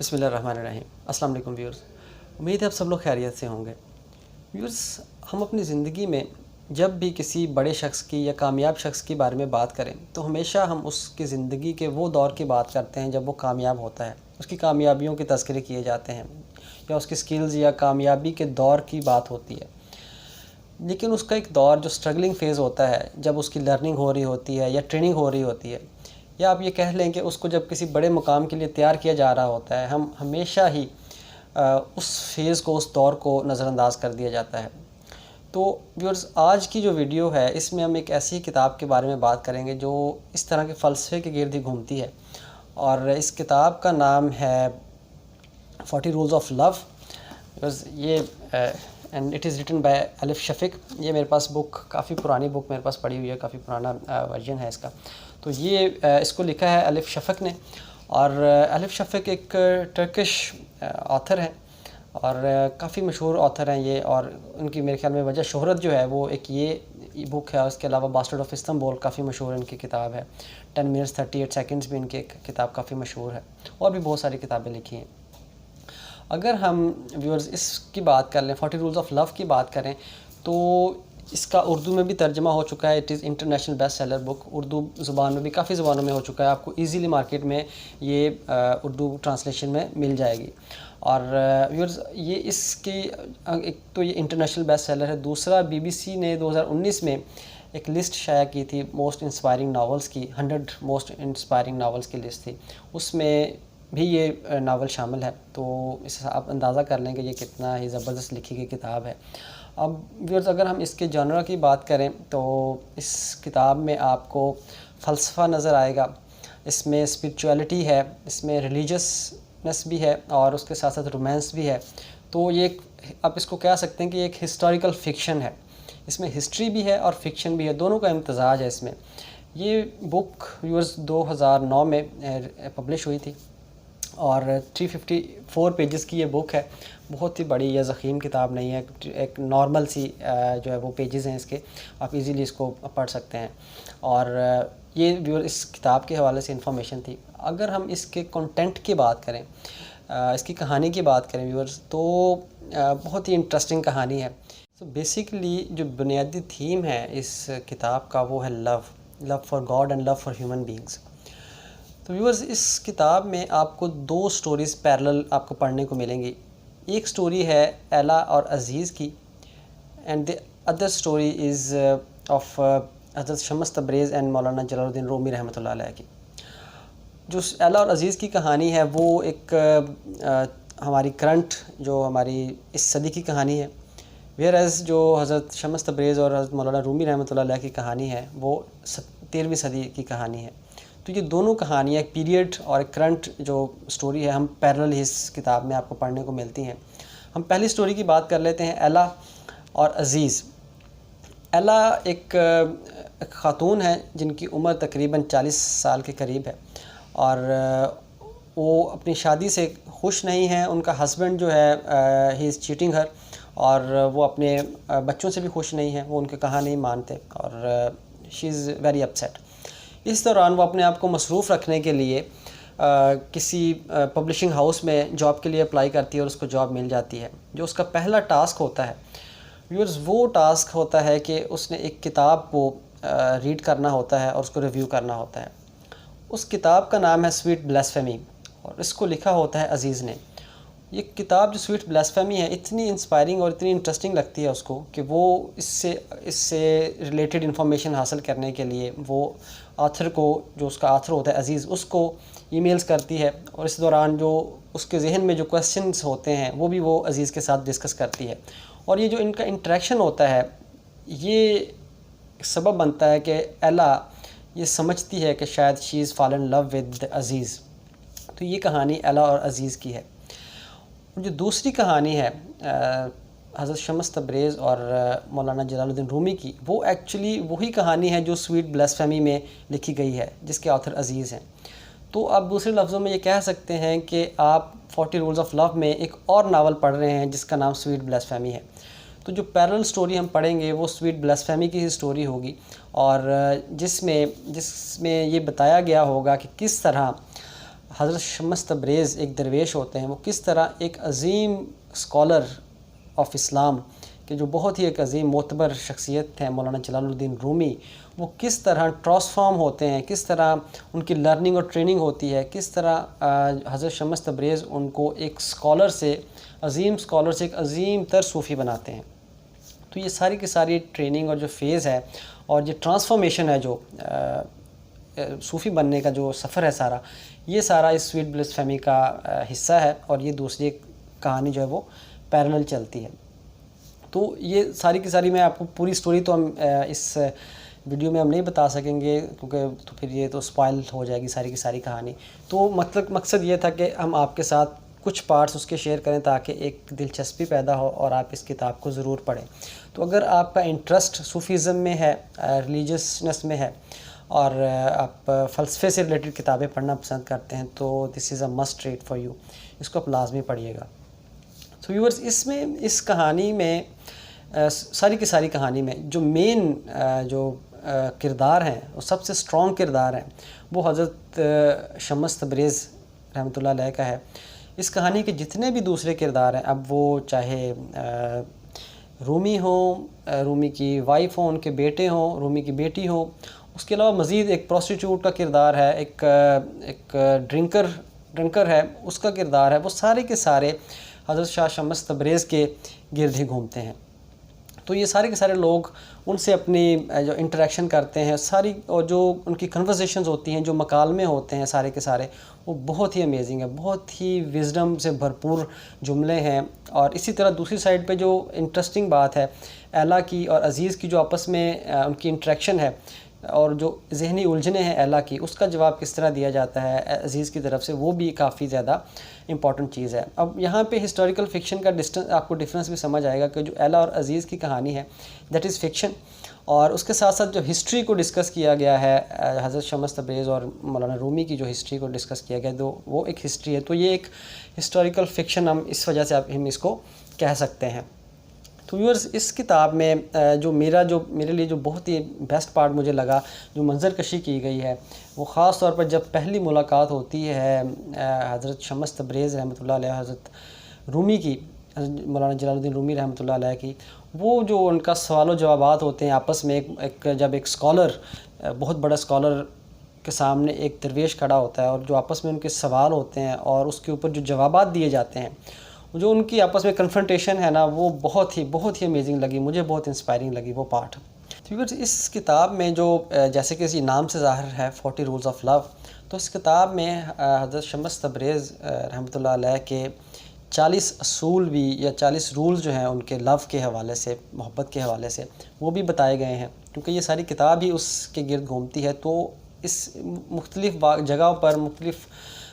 बिस्मिल्लाहिर्रहमानिर्रहीम। अस्सलाम वालेकुम व्यूअर्स, उम्मीद है आप सब लोग खैरियत से होंगे। व्यूअर्स, हम अपनी ज़िंदगी में जब भी किसी बड़े शख्स की या कामयाब शख्स के बारे में बात करें तो हमेशा हम उसकी ज़िंदगी के वो दौर की बात करते हैं जब वो कामयाब होता है, उसकी कामयाबियों के तज़किरे किए जाते हैं या उसकी स्किल्स या कामयाबी के दौर की बात होती है। लेकिन उसका एक दौर जो स्ट्रगलिंग फ़ेज़ होता है, जब उसकी लर्निंग हो रही होती है या ट्रेनिंग हो रही होती है, या आप ये कह लें कि उसको जब किसी बड़े मुकाम के लिए तैयार किया जा रहा होता है, हम हमेशा ही उस फेज़ को, उस दौर को नज़रअंदाज कर दिया जाता है। तो व्यूअर्स, आज की जो वीडियो है इसमें हम एक ऐसी किताब के बारे में बात करेंगे जो इस तरह के फ़लसफ़े के गिर्द ही घूमती है, और इस किताब का नाम है 40 रूल्स ऑफ लव। बिकॉज़ ये and it is written by Elif Shafak. ये मेरे पास बुक, काफ़ी पुरानी बुक मेरे पास पड़ी हुई है, काफ़ी पुराना वर्जन है इसका। तो ये इसको लिखा है अलिफ शफ़ीक ने, और अलिफ शफ़ीक एक टर्किश ऑथर हैं और काफ़ी मशहूर ऑथर हैं ये। और उनकी मेरे ख़्याल में वजह शोहरत जो है वो एक ये बुक है। उसके अलावा बास्टर्ड ऑफ इस्तांबुल काफ़ी मशहूर इनकी किताब है। 10 मिनट्स 38 सेकंड्स भी इनकी किताब काफ़ी मशहूर है, और भी बहुत सारी किताबें लिखी हैं। अगर हम व्यूअर्स इसकी बात कर लें, 40 रूल्स ऑफ लव की बात करें, तो इसका उर्दू में भी तर्जमा हो चुका है। It is international best seller book. Urdu ज़ुबान में भी काफ़ी ज़ुबानों में हो चुका है। आपको इजीली मार्केट में ये उर्दू ट्रांसलेशन में मिल जाएगी। और व्यूअर्स, ये इसकी एक तो ये इंटरनेशनल बेस्ट सेलर है। दूसरा, BBC ने 2019 में एक लिस्ट शाया की थी मोस्ट इंस्पायरिंग नावल्स की, 100 मोस्ट इंस्पायरिंग नावल्स की लिस्ट थी। उसमें भी ये नावल शामिल है। तो इससे आप अंदाज़ा कर लें कि ये कितना ही ज़बरदस्त लिखी गई किताब है। अब व्यूअर्स, अगर हम इसके जॉनर की बात करें तो इस किताब में आपको फ़लसफ़ा नज़र आएगा, इसमें स्पिरिचुअलिटी है, इसमें रिलीजियसनेस भी है, और उसके साथ साथ रोमांस भी है। तो ये आप इसको कह सकते हैं कि एक हिस्टोरिकल फ़िक्शन है। इसमें हिस्ट्री भी है और फिक्शन भी है, दोनों का इम्तज़ाज है इसमें। ये बुक व्यूअर्स 2009 में पब्लिश हुई थी, और 354 पेजेस की ये बुक है। बहुत ही बड़ी या ज़ख़ीम किताब नहीं है, एक नॉर्मल सी जो है वो पेजेस हैं इसके, आप इजीली इसको पढ़ सकते हैं। और ये व्यूअर इस किताब के हवाले से इंफॉर्मेशन थी। अगर हम इसके कंटेंट की बात करें, इसकी कहानी की बात करें व्यूअर्स, तो बहुत ही इंटरेस्टिंग कहानी है। तो बेसिकली जो बुनियादी थीम है इस किताब का वो है love for God and love for human beings. तो व्यूअर्स, इस किताब में आपको 2 स्टोरीज़ पैरेलल आपको पढ़ने को मिलेंगी। एक स्टोरी है एला और अज़ीज़ की, and the other story is of हज़रत शम्स तब्रेज़ एंड मौलाना जलालुद्दीन रूमी रहमतुल्लाह अलैह की। जो एला और अज़ीज़ की कहानी है वो एक हमारी करंट, जो हमारी इस सदी की कहानी है। वेयर एज़ जो हज़रत शम्स तब्रेज़ और हज़रत मौलाना रूमी रहमतुल्लाह अलैह की कहानी है वो 13वीं सदी की कहानी है। तो ये दोनों कहानियाँ, एक पीरियड और एक करंट जो स्टोरी है, हम पैरेलल इस किताब में आपको पढ़ने को मिलती हैं। हम पहली स्टोरी की बात कर लेते हैं, एला और अज़ीज़। एला एक ख़ातून है जिनकी उम्र तकरीबन 40 साल के करीब है, और वो अपनी शादी से खुश नहीं हैं। उनका हस्बैंड जो है ही इज़ चीटिंग हर, और वो अपने बच्चों से भी खुश नहीं हैं, वो उनके कहा नहीं मानते, और शी इज़ वेरी अपसेट। इस दौरान वो अपने आप को मसरूफ़ रखने के लिए किसी पब्लिशिंग हाउस में जॉब के लिए अप्लाई करती है, और उसको जॉब मिल जाती है। जो उसका पहला टास्क होता है व्यूअर्स, वो टास्क होता है कि उसने एक किताब को रीड करना होता है और उसको रिव्यू करना होता है। उस किताब का नाम है स्वीट ब्लास्फेमी, और इसको लिखा होता है अज़ीज़ ने। ये किताब जो स्वीट ब्लास्फेमी है, इतनी इंस्पायरिंग और इतनी इंटरेस्टिंग लगती है उसको कि वो इससे रिलेटेड इन्फॉर्मेशन हासिल करने के लिए वो आथर को, जो उसका आथर होता है अज़ीज़, उसको ईमेल्स करती है, और इस दौरान जो उसके जहन में जो क्वेश्चंस होते हैं वो भी वो अज़ीज़ के साथ डिस्कस करती है। और ये जो इनका इंटरेक्शन होता है ये सबब बनता है कि एला ये समझती है कि शायद she is fall in love with Aziz. तो ये कहानी एला और अज़ीज़ की है। जो दूसरी कहानी है हज़रत शम्स तब्रेज़ और मौलाना जलालुद्दीन रूमी की, वो एक्चुअली वही कहानी है जो स्वीट ब्लास्फेमी में लिखी गई है, जिसके ऑथर अज़ीज़ हैं। तो आप दूसरे लफ्ज़ों में ये कह सकते हैं कि आप 40 रूल्स ऑफ लव में एक और नावल पढ़ रहे हैं जिसका नाम स्वीट ब्लास्फेमी है। तो जो पैरेलल स्टोरी हम पढ़ेंगे वो स्वीट ब्लास्फेमी की ही स्टोरी होगी, और जिसमें ये बताया गया होगा कि किस तरह हज़रत शम्स तब्रेज़ एक दरवेश होते हैं, वो किस तरह एक अज़ीम स्कॉलर ऑफ़ इस्लाम कि जो बहुत ही एक अज़ीम मोतबर शख्सियत हैं मौलाना जलालुद्दीन रूमी, वो किस तरह ट्रांसफॉर्म होते हैं, किस तरह उनकी लर्निंग और ट्रेनिंग होती है, किस तरह हज़रत शम्स तब्रेज़ उनको एक स्कॉलर से, अज़ीम स्कॉलर से एक अज़ीम तर सूफ़ी बनाते हैं। तो ये सारी की सारी ट्रेनिंग और जो फ़ेज़ है और ये ट्रांसफॉर्मेशन है जो सूफ़ी बनने का जो सफ़र है सारा, ये सारा इस स्वीट ब्लिस फैमिली का हिस्सा है और ये दूसरी कहानी जो है वो पैरेलल चलती है। तो ये सारी की सारी मैं आपको पूरी स्टोरी तो हम इस वीडियो में हम नहीं बता सकेंगे क्योंकि तो फिर ये तो स्पॉइल हो जाएगी सारी की सारी कहानी। तो मतलब मकसद ये था कि हम आपके साथ कुछ पार्ट्स उसके शेयर करें ताकि एक दिलचस्पी पैदा हो और आप इस किताब को ज़रूर पढ़ें। तो अगर आपका इंटरेस्ट सूफ़ीज़म में है, रिलीजियसनेस में है और आप फ़लसफ़े से रिलेटेड किताबें पढ़ना पसंद करते हैं तो this is a must read for you, इसको आप लाजमी पढ़िएगा। तो व्यूअर्स, इसमें इस कहानी में सारी की सारी कहानी में जो मेन जो किरदार हैं, वो सबसे स्ट्रॉन्ग किरदार हैं, वो हज़रत शम्स तब्रेज़ रहमतुल्लाह अलैह का है। इस कहानी के जितने भी दूसरे किरदार हैं, अब वो चाहे रूमी हो, रूमी की वाइफ हो, उनके बेटे हों, रूमी की बेटी हो, उसके अलावा मज़ीद एक प्रोस्टिट्यूट का किरदार है, एक ड्रिंकर है, उसका किरदार है, वो सारे के सारे हज़रत शाह शम्स तब्रेज़ के गिर्द ही घूमते हैं। तो ये सारे के सारे लोग उनसे अपनी जो इंटरेक्शन करते हैं सारी, और जो उनकी कन्वर्सेशंस होती हैं, जो मकालमे होते हैं सारे के सारे, वो बहुत ही अमेजिंग है, बहुत ही विज़डम से भरपूर जुमले हैं। और इसी तरह दूसरी साइड पे जो इंटरेस्टिंग बात है, एला की और अज़ीज़ की जो आपस में उनकी इंटरेक्शन है और जो ज़हनी उलझने हैं एला की, उसका जवाब किस तरह दिया जाता है अज़ीज़ की तरफ से, वो भी काफ़ी ज़्यादा इंपॉर्टेंट चीज़ है। अब यहाँ पे हिस्टोरिकल फ़िक्शन का आपको डिफरेंस भी समझ आएगा कि जो एला और अज़ीज़ की कहानी है दैट इज़ फ़िक्शन, और उसके साथ साथ जो हिस्ट्री को डिस्कस किया गया है हज़रत शम्स तब्रेज़ और मौलाना रूमी की जो हिस्ट्री को डिस्कस किया गया है, तो वो एक हिस्ट्री है। तो ये एक हिस्टोरिकल फ़िक्शन हम इस वजह से हम इसको कह सकते हैं। तो व्यूअर्स, इस किताब में जो मेरे लिए जो बहुत ही बेस्ट पार्ट मुझे लगा, जो मंजर कशी की गई है, वो ख़ास तौर पर जब पहली मुलाकात होती है हज़रत शम्स तब्रेज़ रहमतुल्लाह अलैह हज़रत रूमी की, मौलाना जलालुद्दीन रूमी रहमतुल्लाह अलैह की, वो जो उनका सवाल जवाबात होते हैं आपस में, जब एक स्कॉलर, बहुत बड़ा स्कॉलर के सामने एक दरवेश खड़ा होता है और जो आपस में उनके सवाल होते हैं और उसके ऊपर जो जवाबात दिए जाते हैं, जो उनकी आपस में कन्फ्रंटेशन है ना, वो बहुत ही अमेजिंग लगी मुझे, बहुत इंस्पायरिंग लगी वो पार्ट। तो व्यूअर्स, इस किताब में जो जैसे कि इसी नाम से ज़ाहिर है 40 रूल्स ऑफ लव, तो इस किताब में हज़रत शम्स तब्रेज़ रहमतुल्लाह अलैह के 40 असूल भी या 40 रूल्स जो हैं उनके लव के हवाले से, मोहब्बत के हवाले से, वो भी बताए गए हैं। क्योंकि ये सारी किताब ही उसके गिर्द घूमती है, तो इस मुख्तलिफ़ जगहों पर, मुख्तलिफ़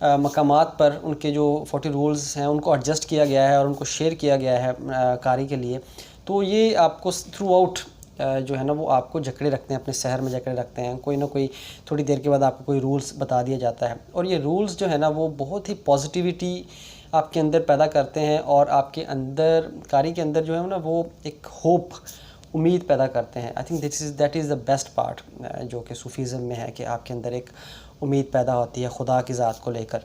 मकामात पर उनके जो 40 रूल्स हैं उनको एडजस्ट किया गया है और उनको शेयर किया गया है कारी के लिए। तो ये आपको थ्रू आउट जो है ना, वो आपको जकड़े रखते हैं, अपने शहर में जकड़े रखते हैं। कोई ना कोई थोड़ी देर के बाद आपको कोई रूल्स बता दिया जाता है, और ये रूल्स जो है ना, वो बहुत ही पॉजिटिविटी आपके अंदर पैदा करते हैं और आपके अंदर, कारी के अंदर जो है ना, वो एक होप, उम्मीद पैदा करते हैं। I think that is the best part जो कि सूफ़ीज़म में है, कि आपके अंदर एक उम्मीद पैदा होती है खुदा की ज़ात को लेकर।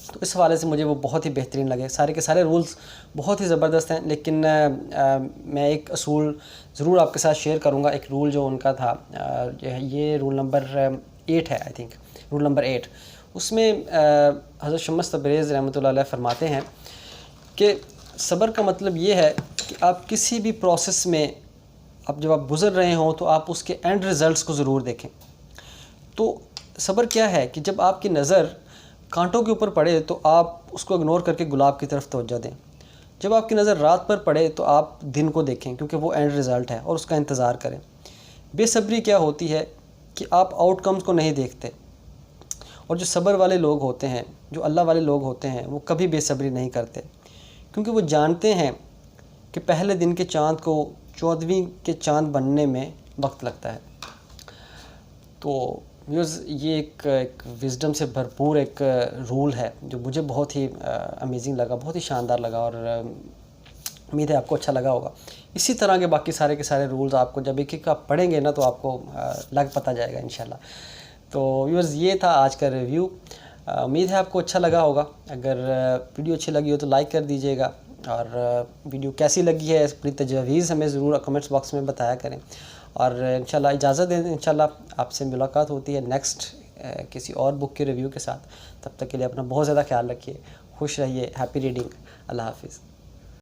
तो इस हवाले से मुझे वो बहुत ही बेहतरीन लगे। सारे के सारे रूल्स बहुत ही ज़बरदस्त हैं, लेकिन मैं एक असूल ज़रूर आपके साथ शेयर करूँगा। एक रूल जो उनका था, ये रूल नंबर 8 है, आई थिंक रूल नंबर 8। उसमें हज़रत शम्स तब्रेज़ रहमतुल्लाह अलैह फरमाते हैं कि सब्र का मतलब ये है कि आप किसी भी प्रोसेस में, अब जब आप गुज़र रहे हों तो आप उसके एंड रिज़ल्ट्स को ज़रूर देखें। तो सब्र क्या है कि जब आपकी नज़र कांटों के ऊपर पड़े तो आप उसको इग्नोर करके गुलाब की तरफ तवज्जो दें। जब आपकी नज़र रात पर पड़े तो आप दिन को देखें, क्योंकि वो एंड रिज़ल्ट है, और उसका इंतज़ार करें। बेसब्री क्या होती है कि आप आउटकम्स को नहीं देखते, और जो सब्र वाले लोग होते हैं, जो अल्लाह वाले लोग होते हैं, वो कभी बेसब्री नहीं करते, क्योंकि वो जानते हैं कि पहले दिन के चाँद को 14वीं के चाँद बनने में वक्त लगता है। तो व्यूअर्स, ये एक विज़डम से भरपूर एक रूल है जो मुझे बहुत ही अमेजिंग लगा, बहुत ही शानदार लगा, और उम्मीद है आपको अच्छा लगा होगा। इसी तरह के बाकी सारे के सारे रूल्स आपको जब एक आप पढ़ेंगे ना, तो आपको लग पता जाएगा इंशाल्लाह। तो व्यूअर्स, ये था आज का रिव्यू। उम्मीद है आपको अच्छा लगा होगा। अगर वीडियो अच्छी लगी हो तो लाइक कर दीजिएगा, और वीडियो कैसी लगी है अपनी तजवीज़ हमें ज़रूर कमेंट्स बॉक्स में बताया करें। और इंशाल्लाह इजाज़त दें, इंशाल्लाह आपसे मुलाकात होती है नेक्स्ट किसी और बुक के रिव्यू के साथ। तब तक के लिए अपना बहुत ज़्यादा ख्याल रखिए, खुश रहिए, हैप्पी रीडिंग, अल्लाह हाफ़िज़।